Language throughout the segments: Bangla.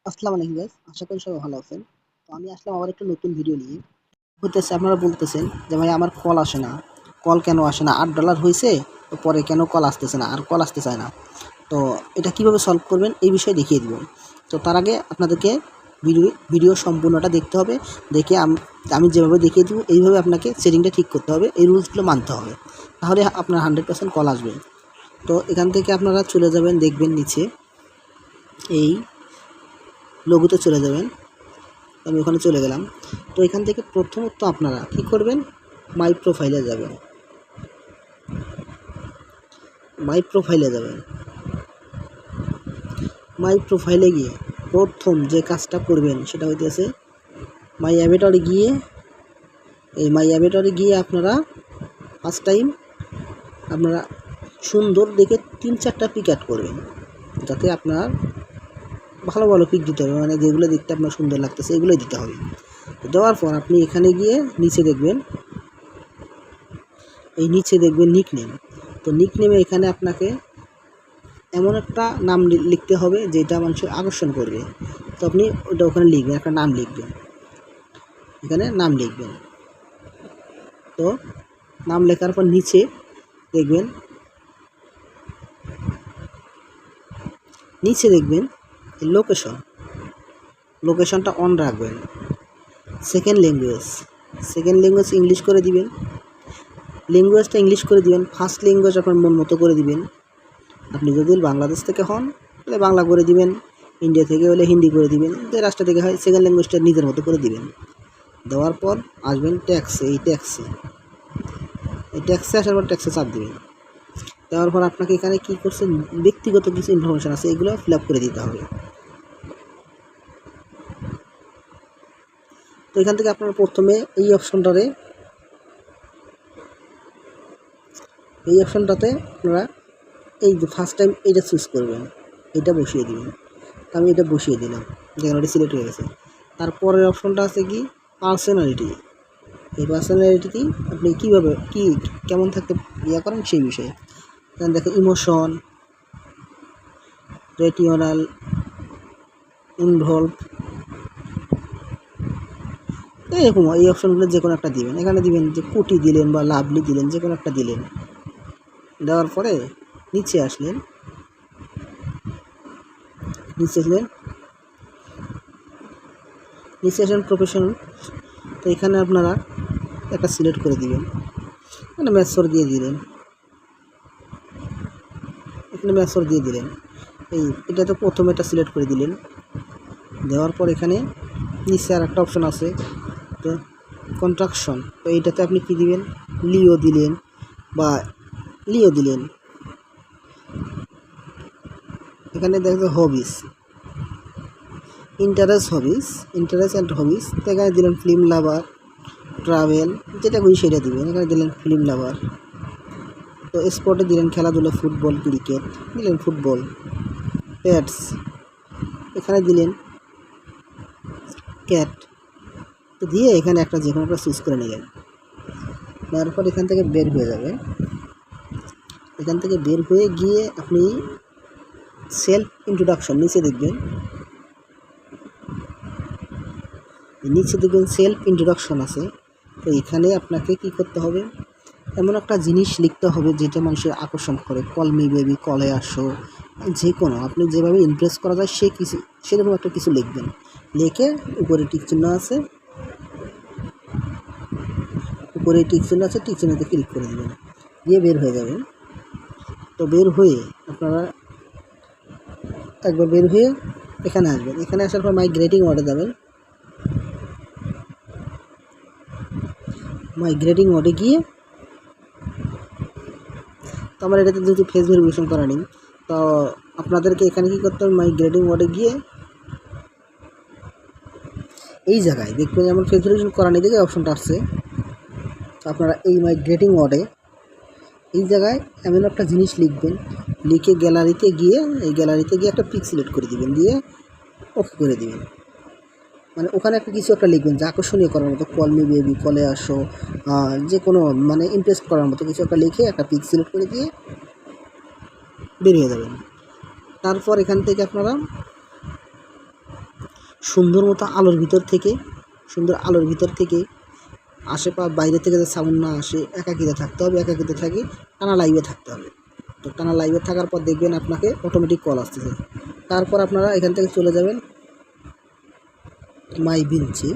আসসালামু আলাইকুম গাইস, আশা করি সবাই ভালো আছেন। তো আমি আসলাম আবার একটা নতুন ভিডিও নিয়ে। আপনারা বলতেছেন যে ভাই আমার কল আসে না, কল কেন আসে না? $8 হয়েছে, তো পরে কেন কল আসতেছে না, আর কল আসতে চায় না। তো এটা কিভাবে সলভ করবেন এই বিষয়ে দেখিয়ে দিব। তো তার আগে আপনাদেরকে ভিডিও সম্পূর্ণটা দেখতে হবে। দেখে আমি যেভাবে দেখিয়ে দিব এইভাবে আপনাকে সেটিংটা ঠিক করতে হবে, এই রুলসগুলো মানতে হবে, তাহলে আপনার 100% কল আসবে। তো এখান থেকে আপনারা চলে যাবেন, দেখবেন নিচে এই লোগোতে চলে যাবেন। আমি ওখানে চলে গেলাম। তো এখান থেকে প্রথমত আপনারা কি করবেন, মাই প্রোফাইলে যাবেন। মাই প্রোফাইলে গিয়ে প্রথম যে কাজটা করবেন সেটা হইতেছে মাই অ্যাভেটরে গিয়ে আপনারা ফার্স্ট টাইম আপনারা সুন্দর দেখে 3-4টা পিক অ্যাড করবেন, যাতে আপনার ভালো ভালো পিক দিতে হবে, মানে যেগুলো দেখতে আপনার সুন্দর লাগতেছে এগুলোই দিতে হবে। দেওয়ার পর আপনি এখানে গিয়ে নিচে দেখবেন নিকনেম। তো নিকনেমে এখানে আপনাকে এমন একটা নাম লিখতে হবে যেটা মানুষের আকর্ষণ করবে। তো আপনি ওটা ওখানে লিখবেন, একটা নাম লিখবেন, এখানে নাম লিখবেন। তো নাম লেখার পর নিচে দেখবেন লোকেশনটা অন রাখবেন। সেকেন্ড ল্যাঙ্গুয়েজ ইংলিশ করে দিবেন। ফার্স্ট ল্যাঙ্গুয়েজ আপনার মন মতো করে দিবেন। আপনি যদি বাংলাদেশ থেকে হন তাহলে বাংলা করে দিবেন, ইন্ডিয়া থেকে হলে হিন্দি করে দিবেন, যে রাষ্ট্র থেকে হয় সেকেন্ড ল্যাঙ্গুয়েজটা নিজের মতো করে দিবেন। দেওয়ার পর আসবেন ট্যাক্সে। এই ট্যাক্সে আসার পর ট্যাক্সে চাপ দিবেন। দেওয়ার পর আপনাকে এখানে কী করছে, ব্যক্তিগত কিছু ইনফরমেশান আছে, এগুলো ফিল আপ করে দিতে হবে। তো এখান থেকে আপনারা প্রথমে এই অপশনটাতে আপনারা এই যে ফার্স্ট টাইম এইটা চুজ করবেন, এটা বসিয়ে দিবেন। আমি এটা বসিয়ে দিলাম, দেখেন ওটা সিলেক্ট হয়ে গেছে। তারপরের অপশনটা আছে কি, পার্সোনালিটি। এই পার্সোনালিটি আপনি কীভাবে কেমন থাকতে করেন সেই বিষয়ে দেখেন, ইমোশন, রেটিওনাল, ইনভলভ, এরকম এই অপশনগুলো যে কোনো একটা দিবেন। এখানে দিবেন যে কুটি দিলেন বা লাভলি দিলেন, যে কোনো একটা দিলেন। দেওয়ার পরে নিচে আসলেন, প্রফেশনাল। তো এখানে আপনারা একটা সিলেক্ট করে দিবেন, মানে ম্যাথর দিয়ে দিলেন, এটা তো প্রথমে এটা সিলেক্ট করে দিলেন। দেওয়ার পর এখানে নিচে আর একটা অপশন আছে, তো কন্ট্রাকশন। তো এইটাতে আপনি কি দিবেন, লিও দিলেন। এখানে দেখবে হবিস, ইন্টারেস্ট অ্যান্ড হবিস। তো এখানে দিলেন ফিল্ম লাভার, ট্রাভেল, যেটা খুশি সেটা দিবেন। এখানে দিলেন ফিল্ম লাভার। তো স্পোর্টে দিলেন খেলাধুলা, ফুটবল, ক্রিকেট দিলেন ফুটবল। প্যাটস এখানে দিলেন ক্যাট। তো দিয়ে এখানে একটা যে কোনো একটা চুজ করে নিলেন। নেওয়ার পর এখান থেকে বের হয়ে যাবে। এখান থেকে বের হয়ে গিয়ে আপনি সেলফ ইন্ট্রোডাকশন নিচে দেখবেন, সেলফ ইন্ট্রোডাকশন আছে। তো এখানে আপনাকে কি করতে হবে, এমন একটা জিনিস লিখতে হবে যেটা মানুষের আকর্ষণ করে। কল মি বেবি, কলে আসো, যে কোনো আপনি যেভাবে ইমপ্রেস করা যায় সেরকম একটা কিছু লিখবেন। লিখে উপরে টিক চিহ্ন আছে, টিক চিহ্নতে ক্লিক করে দেবেন, দিয়ে বের হয়ে যাবেন। তো বের হয়ে আপনারা একবার বের হয়ে এখানে আসবেন। এখানে আসার পর মাই গ্রেডিং ওয়ার্ডে যাবেন। গিয়ে তো আমার এটাতে যেহেতু ফেস ভেরিফিকেশন করা নেই, তো আপনাদেরকে এখানে কী করতে হবে, মাই গ্রেডিং ওয়ার্ডে গিয়ে এই জায়গায় দেখবেন যেমন ফেস ভেরিফিকেশন করা নেই, দেখে অপশনটা আসছে। তো আপনারা এই মাই গ্রেডিং ওয়ার্ডে এই জায়গায় এমন একটা জিনিস লিখবেন, লিখে গ্যালারিতে গিয়ে একটা পিক সিলেক্ট করে দিবেন, দিয়ে ওকে করে দিবেন। মানে ওখানে একটা কিছু একটা লিখবেন যে আকর্ষণীয় করার মতো, কল মি বেবি, কলে আসো, যে কোনো মানে ইমপ্রেস করার মতো কিছু একটা লিখে একটা পিক সিলেক্ট করে দিয়ে বেরিয়ে যাবেন। তারপর এখান থেকে আপনারা সুন্দর মতো আলোর ভিতর থেকে বাইরে থেকে যে সাউন্ড না আসে, একাকিতে থাকতে হবে, একাকিতে থাকি টানা লাইভে থাকতে হবে। তো টানা লাইভে থাকার পর দেখবেন আপনাকে অটোমেটিক কল আসতেছে। তারপর আপনারা এখান থেকে চলে যাবেন মাই বিঞ্চে,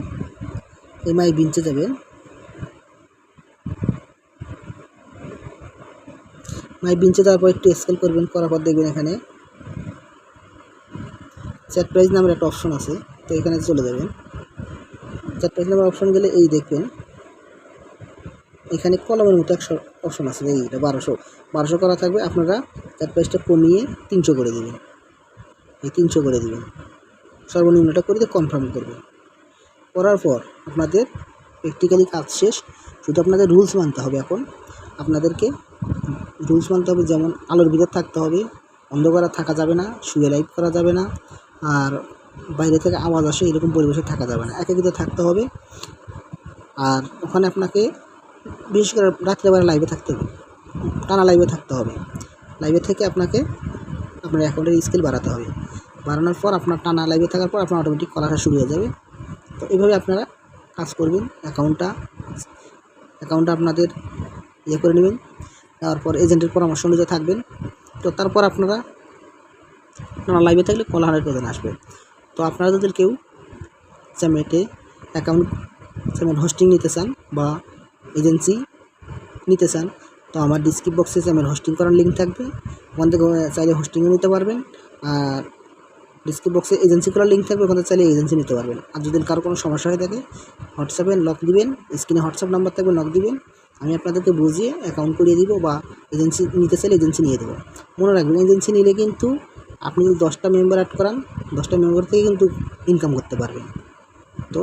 এই মাই বিঞ্চে যাবেন। মাই বিঞ্চে যাওয়ার পর একটু স্ক্রল করবেন, করার পর দেখবেন এখানে চ্যাট প্রাইস নামের একটা অপশন আছে। তো এখানে চলে যাবেন। চ্যাট প্রাইস নামের অপশন গেলে এই দেখবেন এখানে কলমের মতো একটা অপশন আছে, এইটা 1200 করা থাকবে। আপনারা চ্যাট প্রাইসটা কমিয়ে 300 করে দেবেন, এই 300 করে দেবেন, সর্বনিম্নটা করে দিয়ে কনফার্ম করবেন। করার পর আপনাদের প্র্যাকটিক্যালি কাজ শেষ। শুধু আপনাদের রুলস মানতে হবে। এখন আপনাদেরকে রুলস মানতে হবে, যেমন আলোর ভিতর থাকতে হবে, অন্ধকারে থাকা যাবে না, শুয়ে লাইভ করা যাবে না, আর বাইরে থেকে আওয়াজ আসে এরকম পরিবেশে থাকা যাবে না, একাকিতে থাকতে হবে। আর ওখানে আপনাকে বিশেষ করে রাত্রেবেলা লাইভে থাকতে হবে, টানা লাইভে থাকতে হবে। লাইভে থেকে আপনাকে আপনার অ্যাকাউন্টের স্কিল বাড়াতে হবে। বাড়ানোর পর আপনার টানা লাইভে থাকার পর আপনার অটোমেটিক কল আসা শুরু হয়ে যাবে। তো এইভাবে আপনারা কাজ করবেন। অ্যাকাউন্টটা আপনাদের করে নেবেন। তারপর এজেন্টের পরামর্শ অনুযায়ী থাকবেন। তো তারপর আপনারা লাইভে থাকলে কল 100% আসবে। তো আপনারা যদি কেউ চ্যামেটে চ্যামেট হোস্টিং নিতে চান বা এজেন্সি নিতে চান, তো আমার ডিসক্রিপশন বক্সে চ্যামেট হোস্টিং করার লিঙ্ক থাকবে, ওখান থেকে চাইলে হোস্টিংও নিতে পারবেন। আর ডিসক্রিপশন বক্সে এজেন্সি করার লিঙ্ক থাকবে, ওখানে চাইলে এজেন্সি নিতে পারবেন। আর যদি কারো কোনো সমস্যা হয়ে থাকে হোয়াটসঅ্যাপে নক দিবেন, স্ক্রিনে হোয়াটসঅ্যাপ নাম্বার থাকবে, নক দিবেন, আমি আপনাদেরকে বুঝিয়ে অ্যাকাউন্ট করিয়ে দিব, বা এজেন্সি নিতে চাইলে এজেন্সি নিয়ে দেবো। মনে রাখবেন, এজেন্সি নিলে কিন্তু আপনি যদি 10টা মেম্বার অ্যাড করান, 10টা মেম্বার থেকে কিন্তু ইনকাম করতে পারবেন। তো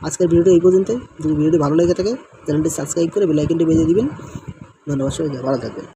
আজকের ভিডিওটি এই পর্যন্তই। যদি ভিডিওটি ভালো লেগে থাকে চ্যানেলটি সাবস্ক্রাইব করে বেল আইকনটি বেজে দিবেন। ধন্যবাদ, সবাইকে ভালো থাকবেন।